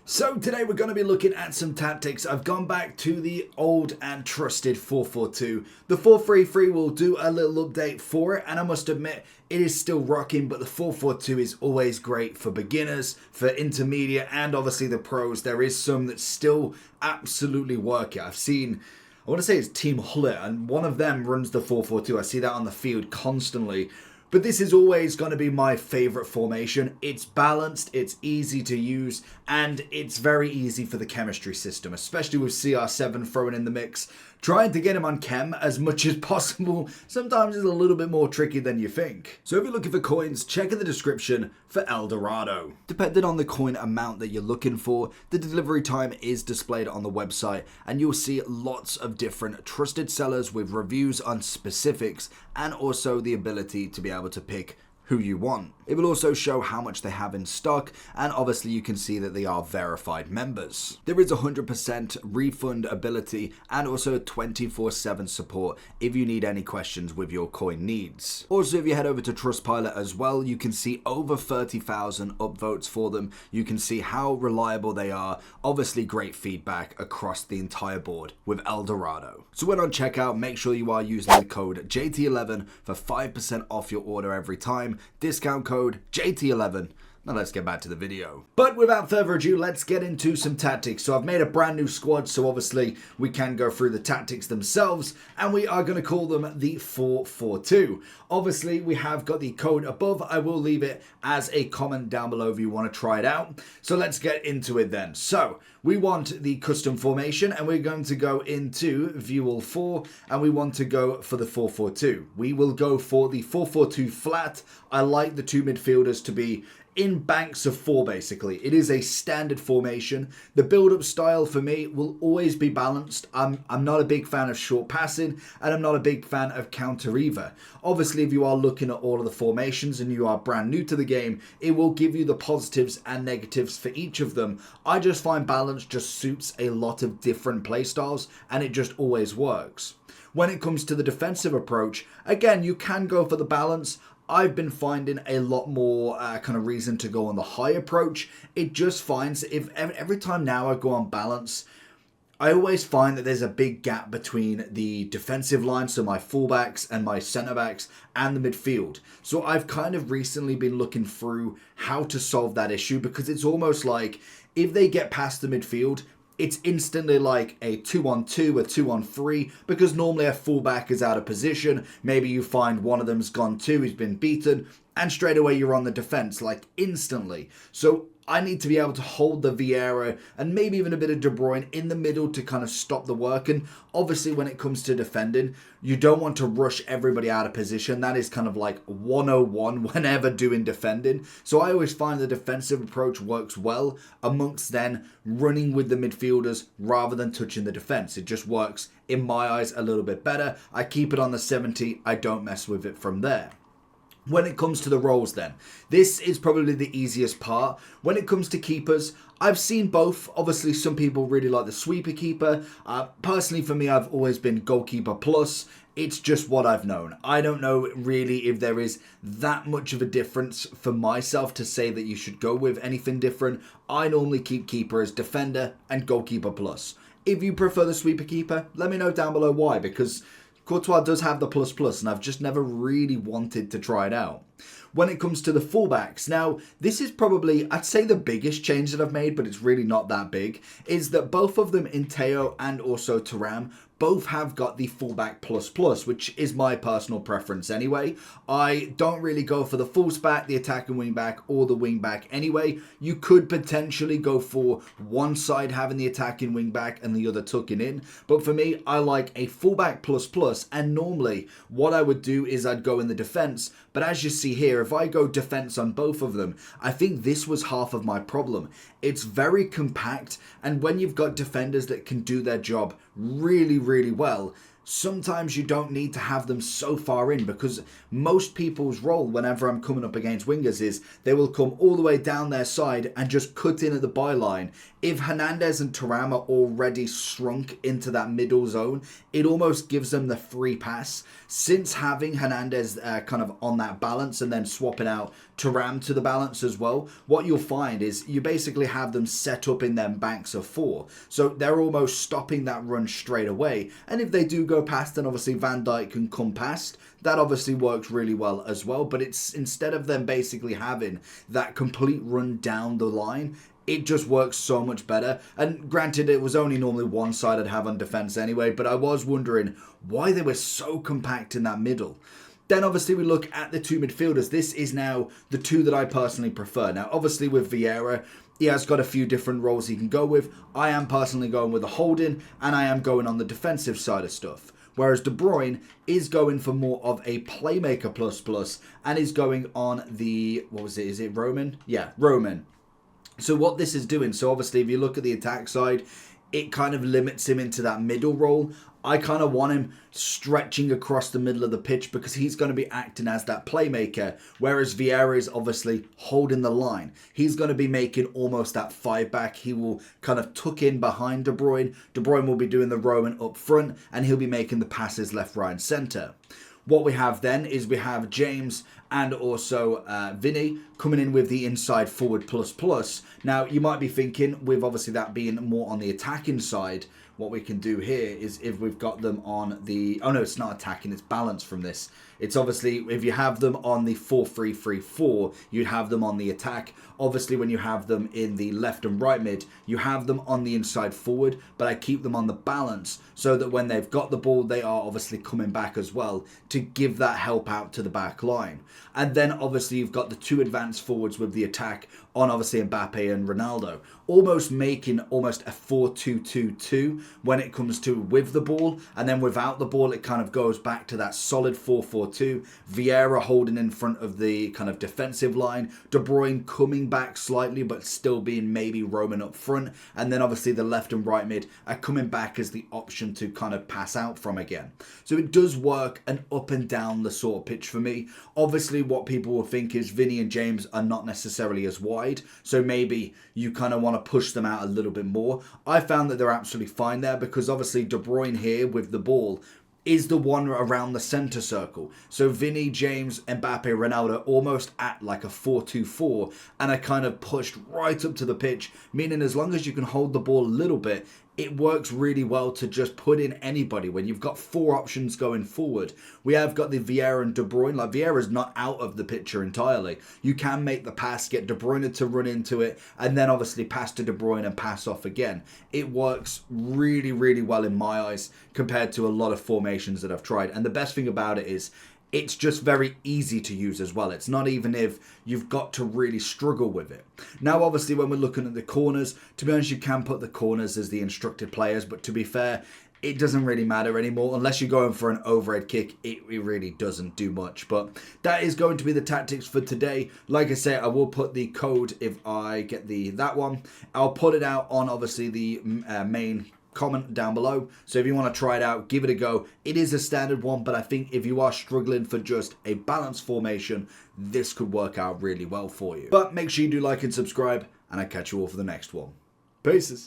So today we're going to be looking at some tactics. I've gone back to the old and trusted 4-4-2. The 4-3-3 will do a little update for it, and I must admit it is still rocking, but the 4-4-2 is always great for beginners, for intermediate, and obviously the pros. There is some that still absolutely work it. I've seen, I want to say it's Team Hullet, and one of them runs the 4-4-2. I see that on the field constantly. But this is always going to be my favourite formation. It's balanced, it's easy to use, and it's very easy for the chemistry system, especially with CR7 thrown in the mix. Trying to get him on chem as much as possible sometimes is a little bit more tricky than you think. So if you're looking for coins, check in the description for El Dorado. Depending on the coin amount that you're looking for, the delivery time is displayed on the website, and you'll see lots of different trusted sellers with reviews on specifics and also the ability to be able to pick who you want. It will also show how much they have in stock, and obviously you can see that they are verified members. There is 100% refund ability and also 24/7 support if you need any questions with your coin needs. Also, if you head over to Trustpilot as well, you can see over 30,000 upvotes for them. You can see how reliable they are. Obviously great feedback across the entire board with El Dorado. So when on checkout, make sure you are using the code JT11 for 5% off your order every time. Discount code JT11. Now let's get back to the video. But without further ado, let's get into some tactics. So I've made a brand new squad, so obviously we can go through the tactics themselves, and we are going to call them the 4-4-2. Obviously, we have got the code above. I will leave it as a comment down below if you want to try it out. So let's get into it then. So we want the custom formation, and we're going to go into View All 4, and we want to go for the 4-4-2. We will go for the 4-4-2 flat. I like the two midfielders to be in banks of four, basically. It is a standard formation. The build-up style for me will always be balanced. I'm not a big fan of short passing, and I'm not a big fan of counter either. Obviously, if you are looking at all of the formations and you are brand new to the game, it will give you the positives and negatives for each of them. I just find balance just suits a lot of different playstyles, and it just always works. When it comes to the defensive approach, again, you can go for the balance. I've been finding a lot more kind of reason to go on the high approach. It just finds if every time now I go on balance, I always find that there's a big gap between the defensive line, so my fullbacks and my centre backs, and the midfield. So I've kind of recently been looking through how to solve that issue, because it's almost like if they get past the midfield, it's instantly like a 2-on-2, a 2-on-3, because normally a fullback is out of position. Maybe you find one of them's gone too, he's been beaten, and straight away you're on the defense, like instantly. So I need to be able to hold the Vieira and maybe even a bit of De Bruyne in the middle to kind of stop the work. And obviously when it comes to defending, you don't want to rush everybody out of position. That is kind of like 101 whenever doing defending. So I always find the defensive approach works well amongst then running with the midfielders rather than touching the defense. It just works, in my eyes, a little bit better. I keep it on the 70. I don't mess with it from there. When it comes to the roles then, this is probably the easiest part. When it comes to keepers, I've seen both. Obviously, some people really like the sweeper keeper. Personally, for me, I've always been goalkeeper plus. It's just what I've known. I don't know really if there is that much of a difference for myself to say that you should go with anything different. I normally keep keeper as defender and goalkeeper plus. If you prefer the sweeper keeper, let me know down below why, because Courtois does have the plus, and I've just never really wanted to try it out. When it comes to the fullbacks, now this is probably, I'd say, the biggest change that I've made, but it's really not that big, is that both of them, Inteo and also Thuram, both have got the fullback plus, which is my personal preference anyway. I don't really go for the fullback, the attacking wingback, or the wingback anyway. You could potentially go for one side having the attacking wingback and the other tucking in. But for me, I like a fullback plus, and normally what I would do is I'd go in the defense. But as you see here, if I go defense on both of them, I think this was half of my problem. It's very compact, and when you've got defenders that can do their job really well, sometimes you don't need to have them so far in, because most people's role whenever I'm coming up against wingers is they will come all the way down their side and just cut in at the byline. If Hernandez and Thuram are already shrunk into that middle zone, it almost gives them the free pass. Since having Hernandez kind of on that balance and then swapping out to ram to the balance as well, what you'll find is you basically have them set up in them banks of 4. So they're almost stopping that run straight away. And if they do go past, then obviously Van Dijk can come past. That obviously works really well as well. But it's instead of them basically having that complete run down the line, it just works so much better. And granted, it was only normally one side I'd have on defense anyway, but I was wondering why they were so compact in that middle. Then obviously we look at the 2 midfielders. This is now the 2 that I personally prefer. Now obviously with Vieira, he has got a few different roles he can go with. I am personally going with a holding, and I am going on the defensive side of stuff. Whereas De Bruyne is going for more of a playmaker plus, and is going on the, what was it? Is it Roman? Yeah, Roman. So what this is doing, so obviously if you look at the attack side, it kind of limits him into that middle role. I kind of want him stretching across the middle of the pitch because he's going to be acting as that playmaker, whereas Vieira is obviously holding the line. He's going to be making almost that 5-back. He will kind of tuck in behind De Bruyne. De Bruyne will be doing the Roman up front, and he'll be making the passes left, right, and centre. What we have then is we have James and also Vinny coming in with the inside forward plus. Now, you might be thinking, with obviously that being more on the attacking side, what we can do here is if we've got them on the... Oh, no, it's not attacking. It's balance from this. It's obviously, if you have them on the 4-3-3-4, you'd have them on the attack. Obviously, when you have them in the left and right mid, you have them on the inside forward, but I keep them on the balance so that when they've got the ball, they are obviously coming back as well to give that help out to the back line. And then obviously you've got the 2 advanced forwards with the attack on obviously Mbappe and Ronaldo, almost making almost a 4-2-2-2 when it comes to with the ball, and then without the ball it kind of goes back to that solid 4-4-2. Vieira holding in front of the kind of defensive line, De Bruyne coming back slightly but still being maybe roaming up front, and then obviously the left and right mid are coming back as the option to kind of pass out from again. So it does work an up and down the sort of pitch for me. Obviously what people will think is Vinny and James are not necessarily as wide, so maybe you kind of want to push them out a little bit more. I found that they're absolutely fine there because obviously De Bruyne here with the ball is the one around the centre circle. So Vinny, James, Mbappe, Ronaldo almost at like a 4-2-4, and I kind of pushed right up to the pitch, meaning as long as you can hold the ball a little bit, it works really well to just put in anybody when you've got 4 options going forward. We have got the Vieira and De Bruyne. Like, Vieira's not out of the picture entirely. You can make the pass, get De Bruyne to run into it, and then obviously pass to De Bruyne and pass off again. It works really, really well in my eyes compared to a lot of formations that I've tried. And the best thing about it is it's just very easy to use as well. It's not even if you've got to really struggle with it. Now, obviously, when we're looking at the corners, to be honest, you can put the corners as the instructed players, but to be fair, it doesn't really matter anymore. Unless you're going for an overhead kick, it really doesn't do much. But that is going to be the tactics for today. Like I say, I will put the code if I get that one. I'll put it out on, obviously, the main comment down below, so if you want to try it out, give it a go. It is a standard one, but I think if you are struggling for just a balanced formation, this could work out really well for you. But make sure you do like and subscribe, and I'll catch you all for the next one. Peace.